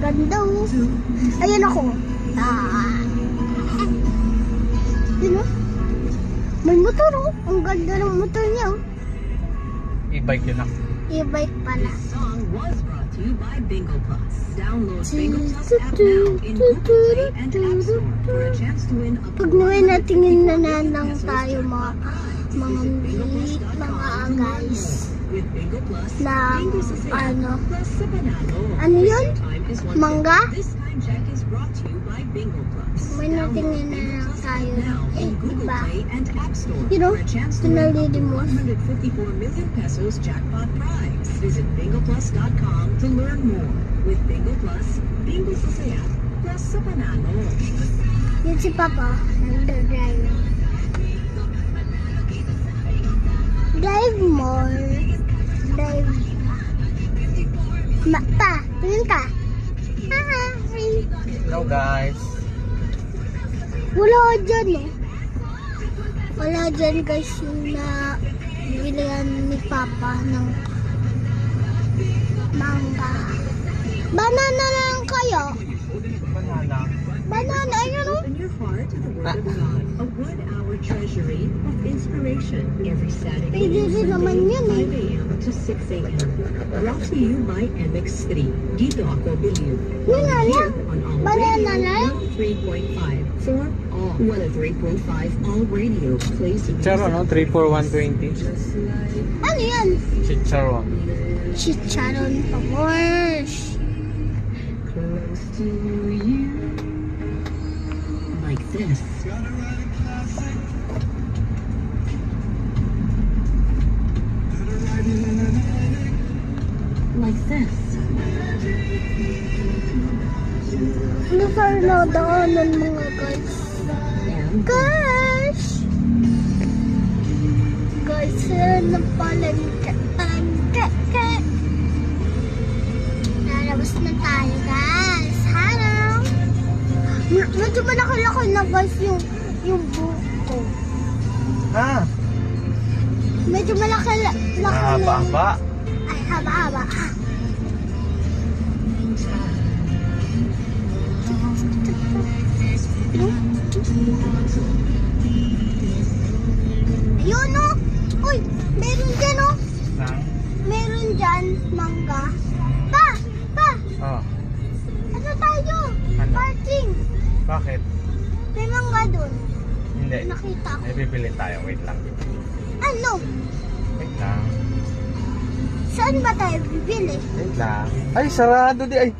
Ganda oh. Ayan ako. Yun oh. May motor oh. Ang ganda ng motor niya oh. E-bike yun ako. E-bike pala. This song was brought to you by Bingo Plus. Download Bingo Plus app now in Google Play and App Store for a chance to win up to Pag naman natin yung 150 nananang pesos tayo jackpot prize. mga guys With Bingo Plus, na Bingo sa saya, ano, plus sa panalo. ano yun? Time is 150. Mangga? This time check is brought to you by Bingo Plus. May natingin Download na Bingo lang Plus tayo. app now in Google Diba? Play and App Store You know, for a chance to win up to pinalilimos. 154 million pesos jackpot prize. Visit bingoplus.com to learn more. With Bingo Plus, Bingo sa saya, plus sa panalo. Yun si Papa, nag-drive. Drive more. Drive. Pa, tingin ka. Hi. Hello guys. Wala dyan eh. Wala dyan guys yung na bilihan ni Papa ng mangga. Banana lang kayo. Banana. Banana, ayun o. Open your heart to the Word of God, a 1-hour treasury of inspiration every Saturday Pwede rin naman yun eh. 5 a.m. to 6 a.m. Brought to you by MX3. Dito ako believe. Yun nga lang. On All Banana Radio lang. 103.5 for all. 103.5 All Radio plays the Chicharo, no? 34120. just like Ano yan? Chicharo. Chicharon pa course. close to you. Like this. Like this. Lugar na daanan mga guys. And Guys! Guys, sila na pala lalabas na tayo guys. Hello! Medyo malaki-laki na guys yung buhok ko. Ha? Medyo malaki-laki na. Haba-haba. Ay, haba-haba. Ayun o! Uy! Meron dyan o! Nang? Meron dyan, mangga. Pa! Pa! Oh. Ano tayo? Ano? Parking! Bakit? May mangga dun. Hindi. Nakita ko. May bibili tayo. Wait lang. Ano? Wait lang. Saan ba tayo bibili? Wait lang. Ay, sarado di. Ay,